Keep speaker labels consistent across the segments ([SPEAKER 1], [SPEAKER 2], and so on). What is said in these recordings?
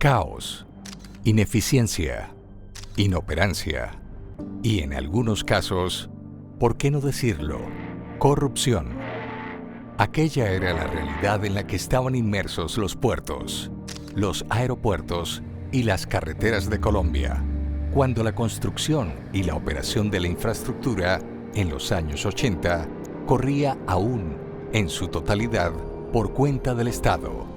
[SPEAKER 1] Caos, ineficiencia, inoperancia y en algunos casos, ¿por qué no decirlo?, corrupción. Aquella era la realidad en la que estaban inmersos los puertos, los aeropuertos y las carreteras de Colombia, cuando la construcción y la operación de la infraestructura en los años 80 corría aún en su totalidad por cuenta del Estado.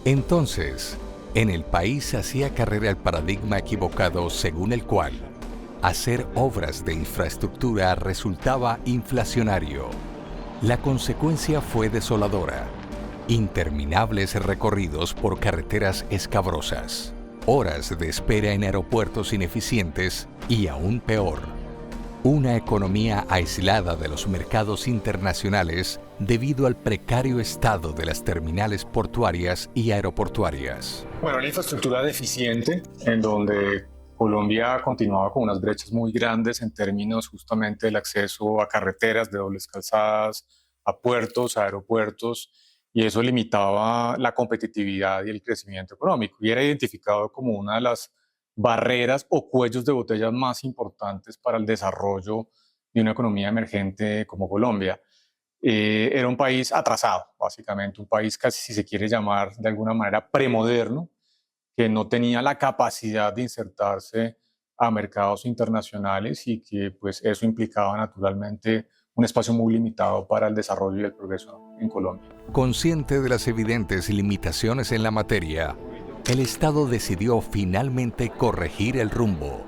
[SPEAKER 1] Entonces, en el país hacía carrera el paradigma equivocado según el cual hacer obras de infraestructura resultaba inflacionario. La consecuencia fue desoladora. Interminables recorridos por carreteras escabrosas, horas de espera en aeropuertos ineficientes y aún peor, una economía aislada de los mercados internacionales debido al precario estado de las terminales portuarias y aeroportuarias.
[SPEAKER 2] Bueno, la infraestructura deficiente, en donde Colombia continuaba con unas brechas muy grandes en términos justamente del acceso a carreteras de dobles calzadas, a puertos, a aeropuertos, y eso limitaba la competitividad y el crecimiento económico. Y era identificado como una de las barreras o cuellos de botella más importantes para el desarrollo de una economía emergente como Colombia. Era un país atrasado, básicamente, un país casi, si se quiere llamar de alguna manera, premoderno, que no tenía la capacidad de insertarse a mercados internacionales y que pues eso implicaba naturalmente un espacio muy limitado para el desarrollo y el progreso en Colombia.
[SPEAKER 1] Consciente de las evidentes limitaciones en la materia, el Estado decidió finalmente corregir el rumbo.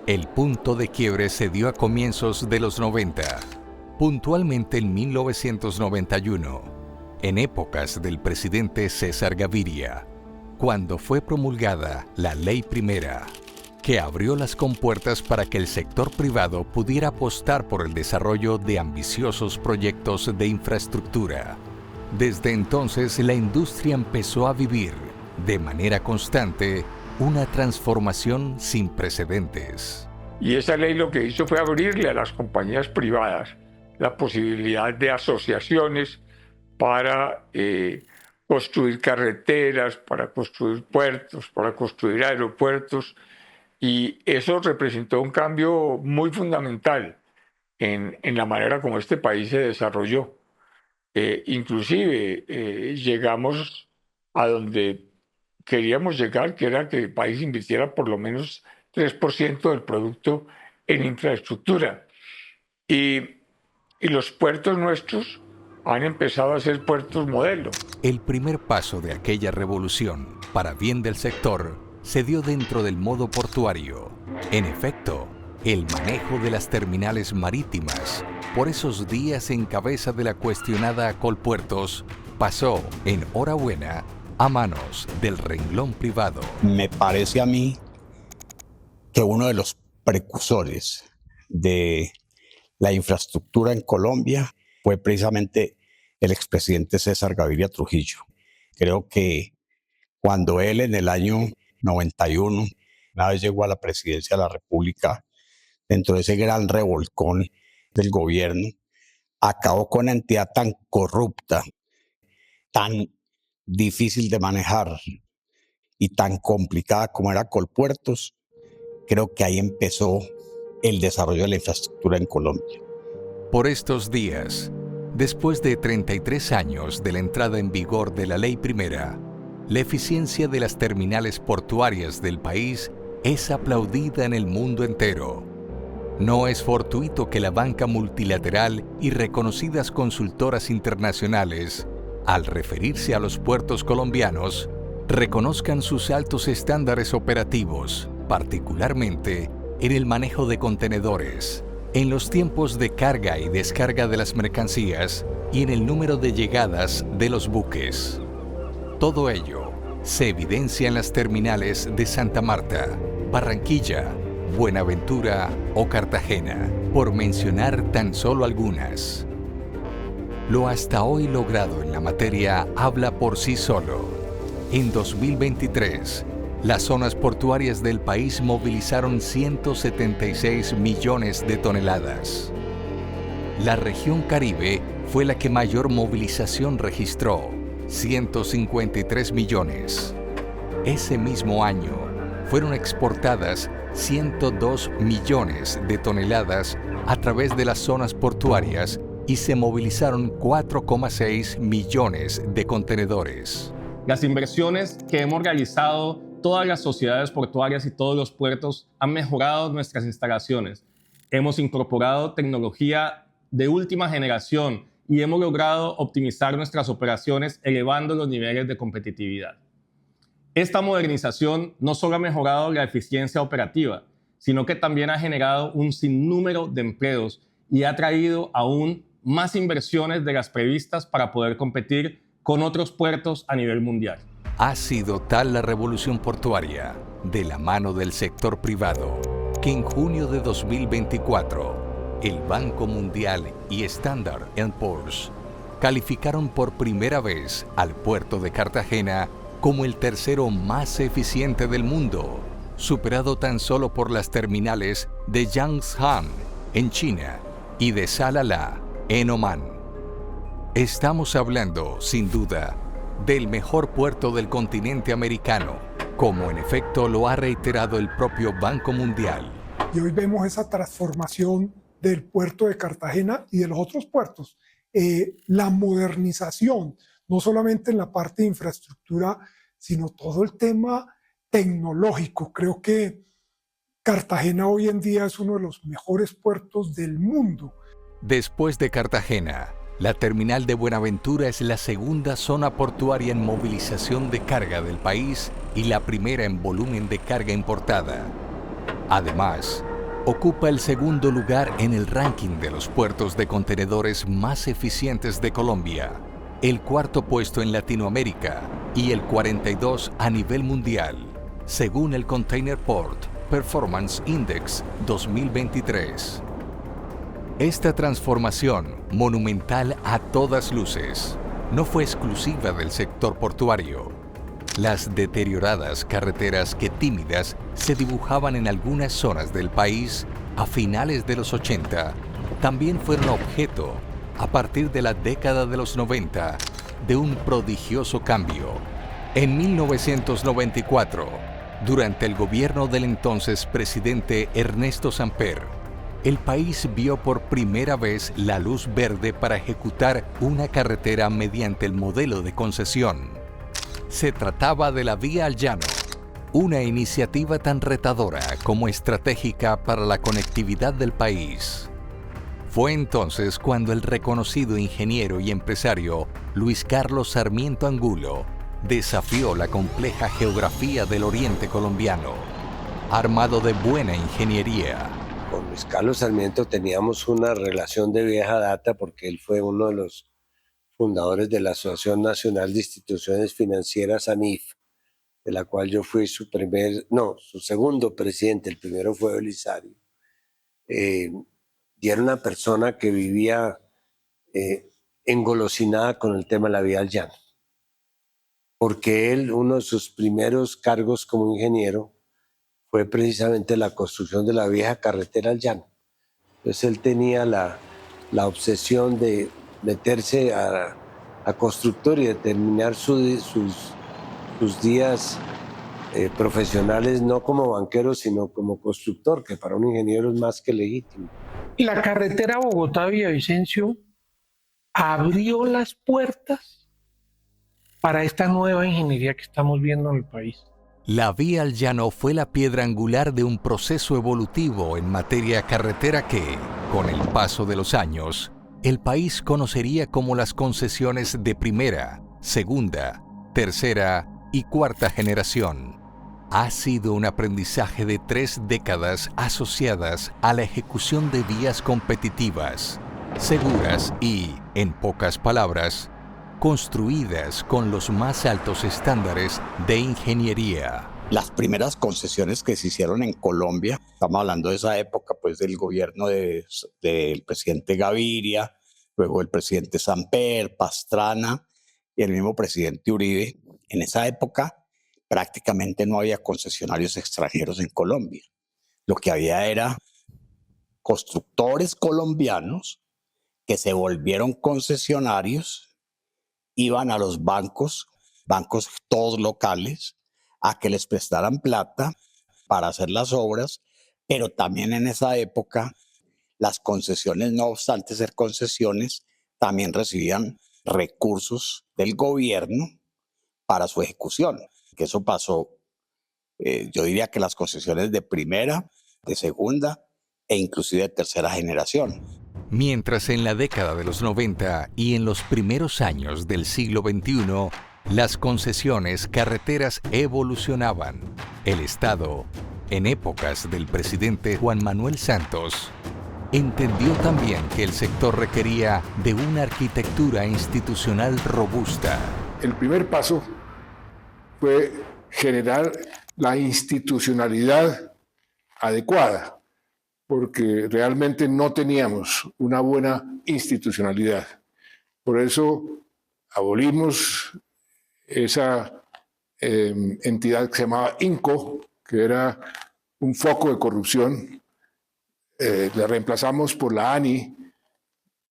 [SPEAKER 1] El punto de quiebre se dio a comienzos de los 90, puntualmente en 1991, en épocas del presidente César Gaviria, cuando fue promulgada la Ley Primera, que abrió las compuertas para que el sector privado pudiera apostar por el desarrollo de ambiciosos proyectos de infraestructura. Desde entonces, la industria empezó a vivir, de manera constante, una transformación sin precedentes.
[SPEAKER 3] Y esa ley lo que hizo fue abrirle a las compañías privadas la posibilidad de asociaciones para construir carreteras, para construir puertos, para construir aeropuertos, y eso representó un cambio muy fundamental en la manera como este país se desarrolló. Inclusive llegamos a donde queríamos llegar, que era que el país invirtiera por lo menos 3% del producto en infraestructura. Y los puertos nuestros han empezado a ser puertos modelo.
[SPEAKER 1] El primer paso de aquella revolución, para bien del sector, se dio dentro del modo portuario. En efecto, el manejo de las terminales marítimas, por esos días en cabeza de la cuestionada Colpuertos, pasó, en hora buena, a manos del renglón privado.
[SPEAKER 4] Me parece a mí que uno de los precursores de la infraestructura en Colombia fue precisamente el expresidente César Gaviria Trujillo. Creo que cuando él en el año 91, una vez llegó a la presidencia de la República, dentro de ese gran revolcón del gobierno, acabó con una entidad tan corrupta, tan difícil de manejar y tan complicada como era Colpuertos. Creo que ahí empezó el desarrollo de la infraestructura en Colombia.
[SPEAKER 1] Por estos días, después de 33 años de la entrada en vigor de la Ley Primera, la eficiencia de las terminales portuarias del país es aplaudida en el mundo entero. No es fortuito que la banca multilateral y reconocidas consultoras internacionales, al referirse a los puertos colombianos, reconozcan sus altos estándares operativos, particularmente en el manejo de contenedores, en los tiempos de carga y descarga de las mercancías y en el número de llegadas de los buques. Todo ello se evidencia en las terminales de Santa Marta, Barranquilla, Buenaventura o Cartagena, por mencionar tan solo algunas. Lo hasta hoy logrado en la materia habla por sí solo. En 2023, las zonas portuarias del país movilizaron 176 millones de toneladas. La región Caribe fue la que mayor movilización registró, 153 millones. Ese mismo año fueron exportadas 102 millones de toneladas a través de las zonas portuarias y se movilizaron 4,6 millones de contenedores.
[SPEAKER 5] Las inversiones que hemos realizado todas las sociedades portuarias y todos los puertos han mejorado nuestras instalaciones. Hemos incorporado tecnología de última generación y hemos logrado optimizar nuestras operaciones elevando los niveles de competitividad. Esta modernización no solo ha mejorado la eficiencia operativa, sino que también ha generado un sinnúmero de empleos y ha traído aún más inversiones de las previstas para poder competir con otros puertos a nivel mundial.
[SPEAKER 1] Ha sido tal la revolución portuaria, de la mano del sector privado, que en junio de 2024, el Banco Mundial y Standard & Poor's calificaron por primera vez al puerto de Cartagena como el tercero más eficiente del mundo, superado tan solo por las terminales de Yangshan en China y de Salalah en Omán. Estamos hablando, sin duda, del mejor puerto del continente americano, como en efecto lo ha reiterado el propio Banco Mundial.
[SPEAKER 6] Y hoy vemos esa transformación del puerto de Cartagena y de los otros puertos. La modernización, no solamente en la parte de infraestructura, sino todo el tema tecnológico. Creo que Cartagena hoy en día es uno de los mejores puertos del mundo.
[SPEAKER 1] Después de Cartagena, la terminal de Buenaventura es la segunda zona portuaria en movilización de carga del país y la primera en volumen de carga importada. Además, ocupa el segundo lugar en el ranking de los puertos de contenedores más eficientes de Colombia, el cuarto puesto en Latinoamérica y el 42 a nivel mundial, según el Container Port Performance Index 2023. Esta transformación, monumental a todas luces, no fue exclusiva del sector portuario. Las deterioradas carreteras que tímidas se dibujaban en algunas zonas del país a finales de los 80 también fueron objeto, a partir de la década de los 90, de un prodigioso cambio. En 1994, durante el gobierno del entonces presidente Ernesto Samper, el país vio por primera vez la luz verde para ejecutar una carretera mediante el modelo de concesión. Se trataba de la Vía al Llano, una iniciativa tan retadora como estratégica para la conectividad del país. Fue entonces cuando el reconocido ingeniero y empresario Luis Carlos Sarmiento Angulo desafió la compleja geografía del oriente colombiano, armado de buena ingeniería.
[SPEAKER 7] Con Luis Carlos Sarmiento teníamos una relación de vieja data porque él fue uno de los fundadores de la Asociación Nacional de Instituciones Financieras, ANIF, de la cual yo fui su segundo presidente. El primero fue Belisario. Y era una persona que vivía engolosinada con el tema de la Vía al Llano, porque él, uno de sus primeros cargos como ingeniero, fue precisamente la construcción de la vieja carretera al llano. Entonces él tenía la obsesión de meterse a constructor y de terminar sus días profesionales no como banquero, sino como constructor, que para un ingeniero es más que legítimo.
[SPEAKER 8] La carretera Bogotá-Villavicencio abrió las puertas para esta nueva ingeniería que estamos viendo en el país.
[SPEAKER 1] La Vía al Llano fue la piedra angular de un proceso evolutivo en materia carretera que, con el paso de los años, el país conocería como las concesiones de primera, segunda, tercera y cuarta generación. Ha sido un aprendizaje de 3 décadas asociadas a la ejecución de vías competitivas, seguras y, en pocas palabras, construidas con los más altos estándares de ingeniería.
[SPEAKER 4] Las primeras concesiones que se hicieron en Colombia, estamos hablando de esa época, pues del gobierno del presidente Gaviria, luego el presidente Samper, Pastrana y el mismo presidente Uribe. En esa época prácticamente no había concesionarios extranjeros en Colombia. Lo que había era constructores colombianos que se volvieron concesionarios, iban a los bancos todos locales, a que les prestaran plata para hacer las obras, pero también en esa época las concesiones, no obstante ser concesiones, también recibían recursos del gobierno para su ejecución. Que eso pasó, yo diría que las concesiones de primera, de segunda e inclusive de tercera generación.
[SPEAKER 1] Mientras en la década de los 90 y en los primeros años del siglo XXI, las concesiones carreteras evolucionaban. El Estado, en épocas del presidente Juan Manuel Santos, entendió también que el sector requería de una arquitectura institucional robusta.
[SPEAKER 9] El primer paso fue generar la institucionalidad adecuada, porque realmente no teníamos una buena institucionalidad. Por eso abolimos esa entidad que se llamaba INCO, que era un foco de corrupción. La reemplazamos por la ANI,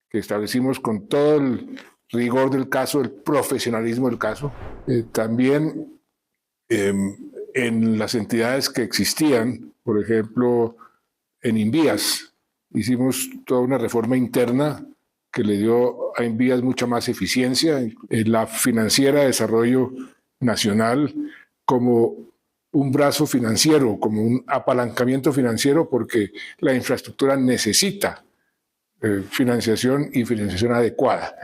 [SPEAKER 9] que establecimos con todo el rigor del caso, el profesionalismo del caso. También en las entidades que existían, por ejemplo, en Invías, hicimos toda una reforma interna que le dio a Invías mucha más eficiencia. En la Financiera de Desarrollo Nacional como un brazo financiero, como un apalancamiento financiero, porque la infraestructura necesita financiación y financiación adecuada.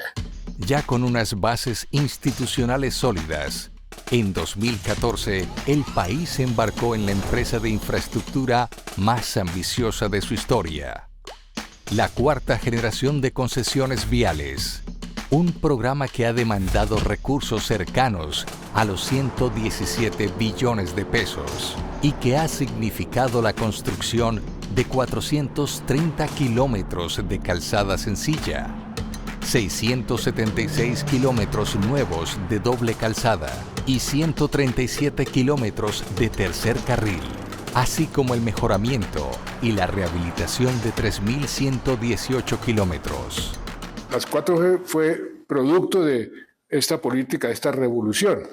[SPEAKER 1] Ya con unas bases institucionales sólidas, en 2014 el país se embarcó en la empresa de infraestructura más ambiciosa de su historia, la cuarta generación de concesiones viales, un programa que ha demandado recursos cercanos a los 117 billones de pesos y que ha significado la construcción de 430 kilómetros de calzada sencilla, 676 kilómetros nuevos de doble calzada y 137 kilómetros de tercer carril, así como el mejoramiento y la rehabilitación de 3.118 kilómetros.
[SPEAKER 9] Las 4G fue producto de esta política, de esta revolución.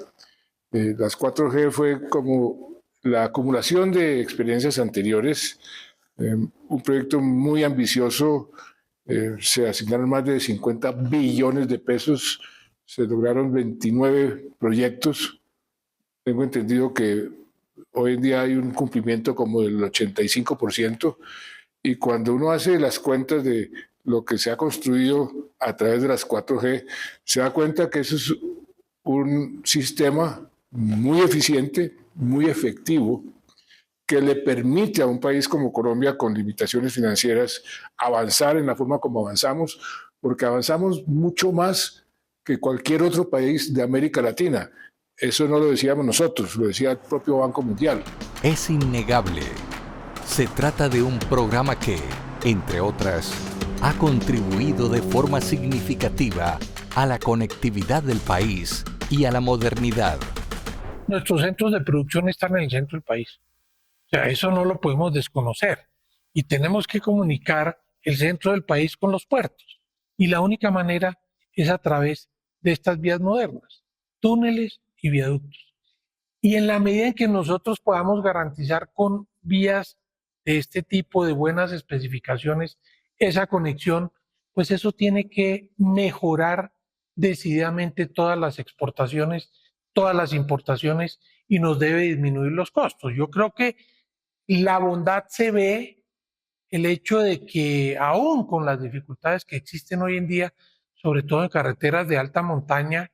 [SPEAKER 9] Las 4G fue como la acumulación de experiencias anteriores, un proyecto muy ambicioso. Se asignaron más de 50 billones de pesos, se lograron 29 proyectos. Tengo entendido que hoy en día hay un cumplimiento como del 85%, y cuando uno hace las cuentas de lo que se ha construido a través de las 4G, se da cuenta que eso es un sistema muy eficiente, muy efectivo, que le permite a un país como Colombia, con limitaciones financieras, avanzar en la forma como avanzamos, porque avanzamos mucho más que cualquier otro país de América Latina. Eso no lo decíamos nosotros, lo decía el propio Banco Mundial.
[SPEAKER 1] Es innegable. Se trata de un programa que, entre otras, ha contribuido de forma significativa a la conectividad del país y a la modernidad.
[SPEAKER 8] Nuestros centros de producción están en el centro del país. O sea, eso no lo podemos desconocer. Y tenemos que comunicar el centro del país con los puertos. Y la única manera es a través de estas vías modernas, túneles y viaductos. Y en la medida en que nosotros podamos garantizar con vías de este tipo, de buenas especificaciones, esa conexión, pues eso tiene que mejorar decididamente todas las exportaciones, todas las importaciones, y nos debe disminuir los costos. Yo creo que la bondad se ve el hecho de que aún con las dificultades que existen hoy en día, sobre todo en carreteras de alta montaña,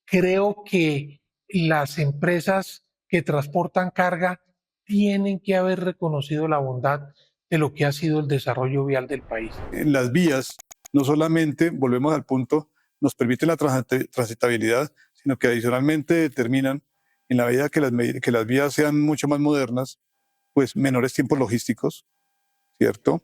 [SPEAKER 8] creo que las empresas que transportan carga tienen que haber reconocido la bondad de lo que ha sido el desarrollo vial del país.
[SPEAKER 10] Las vías no solamente, volvemos al punto, nos permiten la transitabilidad, sino que adicionalmente determinan, en la medida que las vías sean mucho más modernas, pues menores tiempos logísticos, ¿cierto?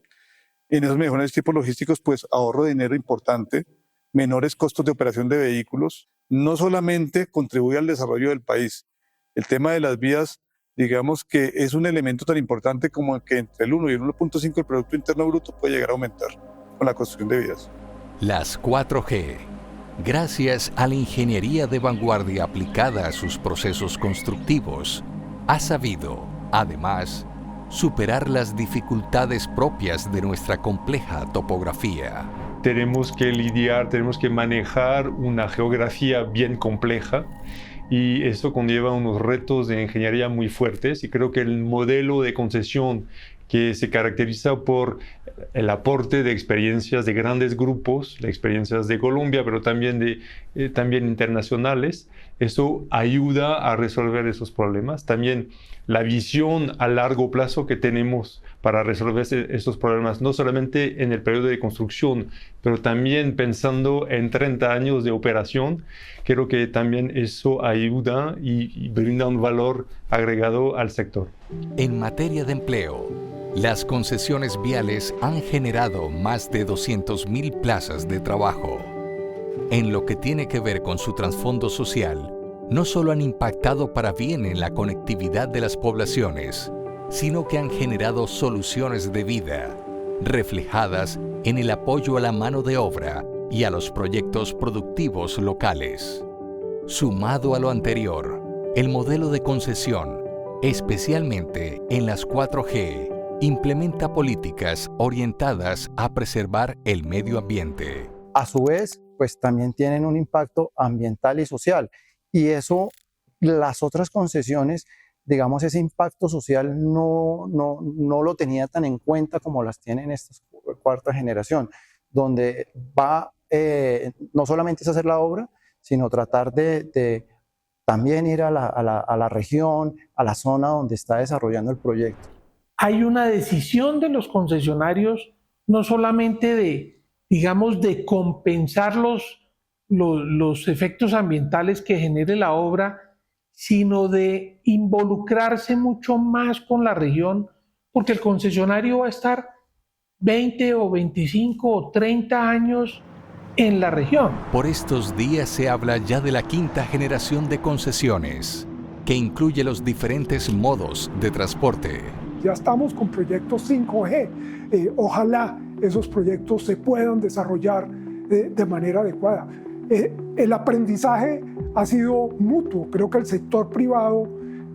[SPEAKER 10] En esos mejores tiempos logísticos, pues ahorro de dinero importante, menores costos de operación de vehículos. No solamente contribuye al desarrollo del país. El tema de las vías, digamos que es un elemento tan importante como que entre el 1 y el 1.5 del Producto Interno Bruto puede llegar a aumentar con la construcción de vías.
[SPEAKER 1] Las 4G, Gracias a la ingeniería de vanguardia aplicada a sus procesos constructivos, ha sabido, además, superar las dificultades propias de nuestra compleja topografía.
[SPEAKER 11] Tenemos que lidiar, tenemos que manejar una geografía bien compleja y esto conlleva unos retos de ingeniería muy fuertes y creo que el modelo de concesión que se caracteriza por el aporte de experiencias de grandes grupos, de experiencias de Colombia, pero también internacionales, eso ayuda a resolver esos problemas. También la visión a largo plazo que tenemos para resolver estos problemas, no solamente en el periodo de construcción, pero también pensando en 30 años de operación, creo que también eso ayuda y brinda un valor agregado al sector.
[SPEAKER 1] En materia de empleo, las concesiones viales han generado más de 200.000 plazas de trabajo. En lo que tiene que ver con su trasfondo social, no solo han impactado para bien en la conectividad de las poblaciones, sino que han generado soluciones de vida, reflejadas en el apoyo a la mano de obra y a los proyectos productivos locales. Sumado a lo anterior, el modelo de concesión, especialmente en las 4G, implementa políticas orientadas a preservar el medio ambiente.
[SPEAKER 12] A su vez, pues también tienen un impacto ambiental y social. Y eso, las otras concesiones, digamos, ese impacto social no lo tenía tan en cuenta como las tienen esta cuarta generación, donde va, no solamente es hacer la obra, sino tratar de también ir a la región, a la zona donde está desarrollando el proyecto.
[SPEAKER 8] Hay una decisión de los concesionarios no solamente de compensar los efectos ambientales que genere la obra, sino de involucrarse mucho más con la región, porque el concesionario va a estar 20 o 25 o 30 años en la región.
[SPEAKER 1] Por estos días se habla ya de la quinta generación de concesiones, que incluye los diferentes modos de transporte.
[SPEAKER 6] Ya estamos con proyectos 5G. Ojalá esos proyectos se puedan desarrollar de manera adecuada. El aprendizaje ha sido mutuo. Creo que el sector privado,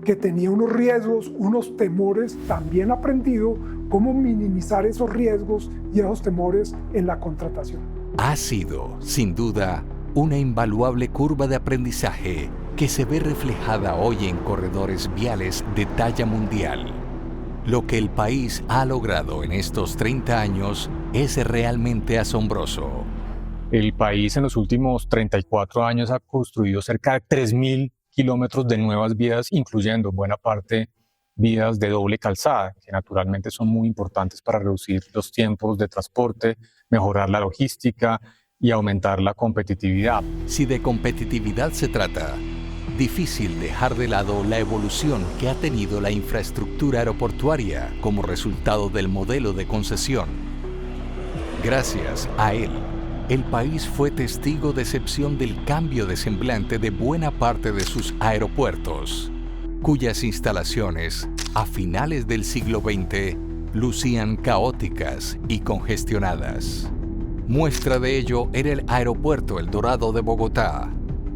[SPEAKER 6] que tenía unos riesgos, unos temores, también ha aprendido cómo minimizar esos riesgos y esos temores en la contratación.
[SPEAKER 1] Ha sido, sin duda, una invaluable curva de aprendizaje que se ve reflejada hoy en corredores viales de talla mundial. Lo que el país ha logrado en estos 30 años es realmente asombroso.
[SPEAKER 2] El país en los últimos 34 años ha construido cerca de 3.000 kilómetros de nuevas vías, incluyendo buena parte vías de doble calzada, que naturalmente son muy importantes para reducir los tiempos de transporte, mejorar la logística y aumentar la competitividad.
[SPEAKER 1] Si de competitividad se trata, difícil dejar de lado la evolución que ha tenido la infraestructura aeroportuaria como resultado del modelo de concesión. Gracias a él, el país fue testigo de excepción del cambio de semblante de buena parte de sus aeropuertos, cuyas instalaciones, a finales del siglo XX, lucían caóticas y congestionadas. Muestra de ello era el Aeropuerto El Dorado de Bogotá.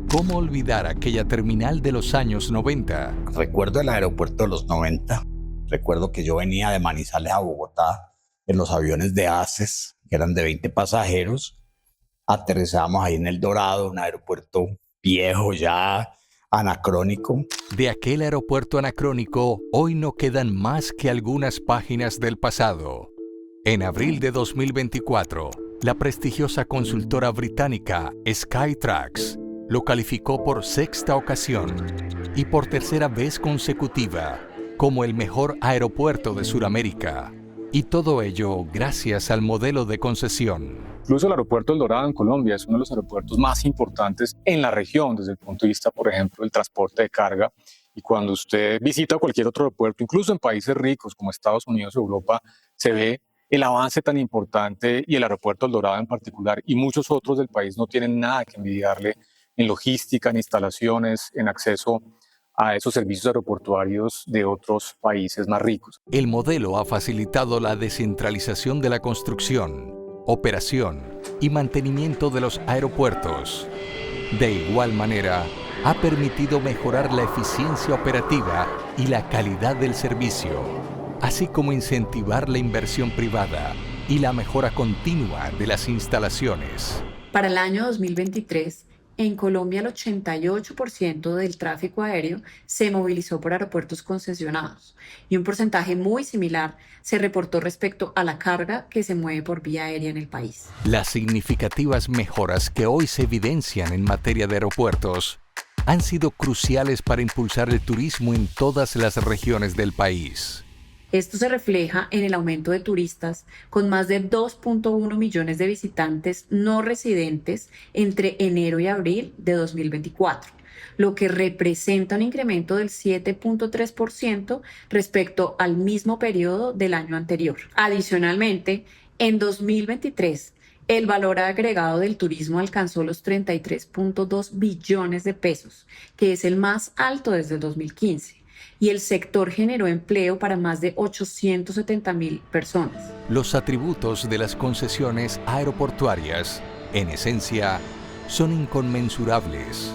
[SPEAKER 1] ¿Cómo olvidar aquella terminal de los años 90?
[SPEAKER 4] Recuerdo el aeropuerto de los 90. Recuerdo que yo venía de Manizales a Bogotá en los aviones de ACES, que eran de 20 pasajeros. Aterrizábamos ahí en El Dorado, un aeropuerto viejo ya, anacrónico.
[SPEAKER 1] De aquel aeropuerto anacrónico, hoy no quedan más que algunas páginas del pasado. En abril de 2024, la prestigiosa consultora británica Skytrax lo calificó por sexta ocasión y por tercera vez consecutiva como el mejor aeropuerto de Sudamérica. Y todo ello gracias al modelo de concesión.
[SPEAKER 2] Incluso el aeropuerto El Dorado en Colombia es uno de los aeropuertos más importantes en la región desde el punto de vista, por ejemplo, del transporte de carga. Y cuando usted visita cualquier otro aeropuerto, incluso en países ricos como Estados Unidos o Europa, se ve el avance tan importante y el aeropuerto El Dorado en particular. Y muchos otros del país no tienen nada que envidiarle en logística, en instalaciones, en acceso a esos servicios aeroportuarios de otros países más ricos.
[SPEAKER 1] El modelo ha facilitado la descentralización de la construcción, operación y mantenimiento de los aeropuertos. De igual manera, ha permitido mejorar la eficiencia operativa y la calidad del servicio, así como incentivar la inversión privada y la mejora continua de las instalaciones.
[SPEAKER 13] Para el año 2023, en Colombia el 88% del tráfico aéreo se movilizó por aeropuertos concesionados y un porcentaje muy similar se reportó respecto a la carga que se mueve por vía aérea en el país.
[SPEAKER 1] Las significativas mejoras que hoy se evidencian en materia de aeropuertos han sido cruciales para impulsar el turismo en todas las regiones del país.
[SPEAKER 13] Esto se refleja en el aumento de turistas, con más de 2.1 millones de visitantes no residentes entre enero y abril de 2024, lo que representa un incremento del 7.3% respecto al mismo periodo del año anterior. Adicionalmente, en 2023, el valor agregado del turismo alcanzó los 33.2 billones de pesos, que es el más alto desde el 2015. Y el sector generó empleo para más de 870.000 personas.
[SPEAKER 1] Los atributos de las concesiones aeroportuarias, en esencia, son inconmensurables.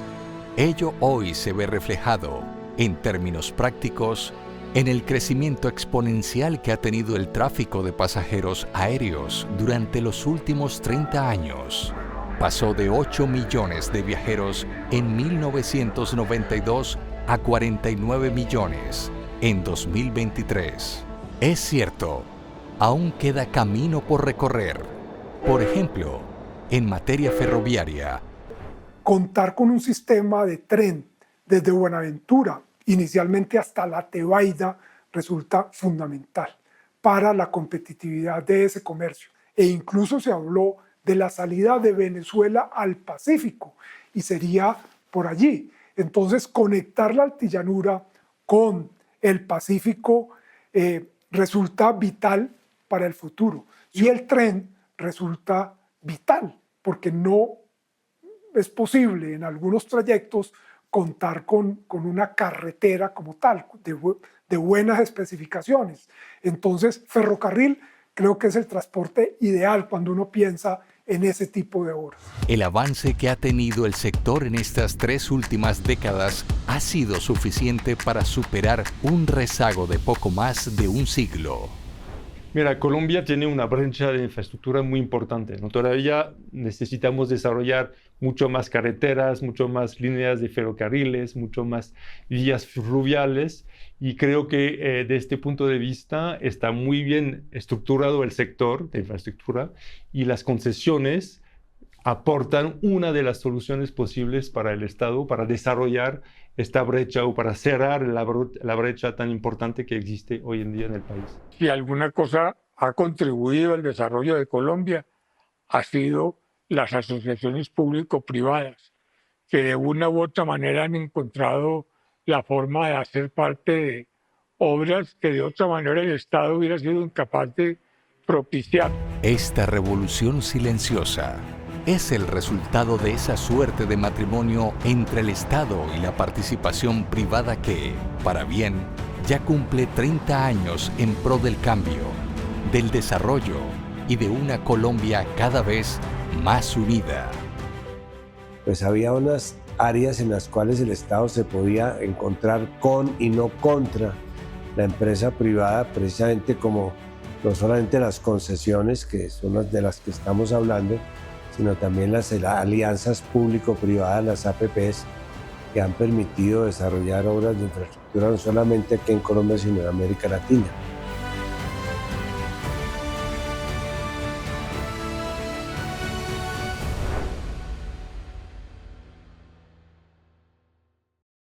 [SPEAKER 1] Ello hoy se ve reflejado, en términos prácticos, en el crecimiento exponencial que ha tenido el tráfico de pasajeros aéreos durante los últimos 30 años. Pasó de 8 millones de viajeros en 1992 a 49 millones en 2023. Es cierto, aún queda camino por recorrer. Por ejemplo, en materia ferroviaria.
[SPEAKER 6] Contar con un sistema de tren desde Buenaventura, inicialmente hasta La Tebaida, resulta fundamental para la competitividad de ese comercio. E incluso se habló de la salida de Venezuela al Pacífico, y sería por allí. Entonces, conectar la altillanura con el Pacífico resulta vital para el futuro. Y el tren resulta vital, porque no es posible en algunos trayectos contar con una carretera como tal, de buenas especificaciones. Entonces, ferrocarril creo que es el transporte ideal cuando uno piensa en ese tipo de obras.
[SPEAKER 1] El avance que ha tenido el sector en estas 3 últimas décadas ha sido suficiente para superar un rezago de poco más de un siglo.
[SPEAKER 11] Mira, Colombia tiene una brecha de infraestructura muy importante, ¿no? Todavía necesitamos desarrollar mucho más carreteras, mucho más líneas de ferrocarriles, mucho más vías fluviales, y creo que de este punto de vista está muy bien estructurado el sector de infraestructura, y las concesiones aportan una de las soluciones posibles para el Estado para desarrollar esta brecha o para cerrar la brecha tan importante que existe hoy en día en el país.
[SPEAKER 3] Si alguna cosa ha contribuido al desarrollo de Colombia, ha sido las asociaciones público-privadas, que de una u otra manera han encontrado la forma de hacer parte de obras que de otra manera el Estado hubiera sido incapaz de propiciar.
[SPEAKER 1] Esta revolución silenciosa es el resultado de esa suerte de matrimonio entre el Estado y la participación privada que, para bien, ya cumple 30 años en pro del cambio, del desarrollo y de una Colombia cada vez más unida.
[SPEAKER 7] Pues había unas áreas en las cuales el Estado se podía encontrar con y no contra la empresa privada, precisamente como no solamente las concesiones, que son las de las que estamos hablando, sino también las alianzas público-privadas, las APPs, que han permitido desarrollar obras de infraestructura no solamente aquí en Colombia, sino en América Latina.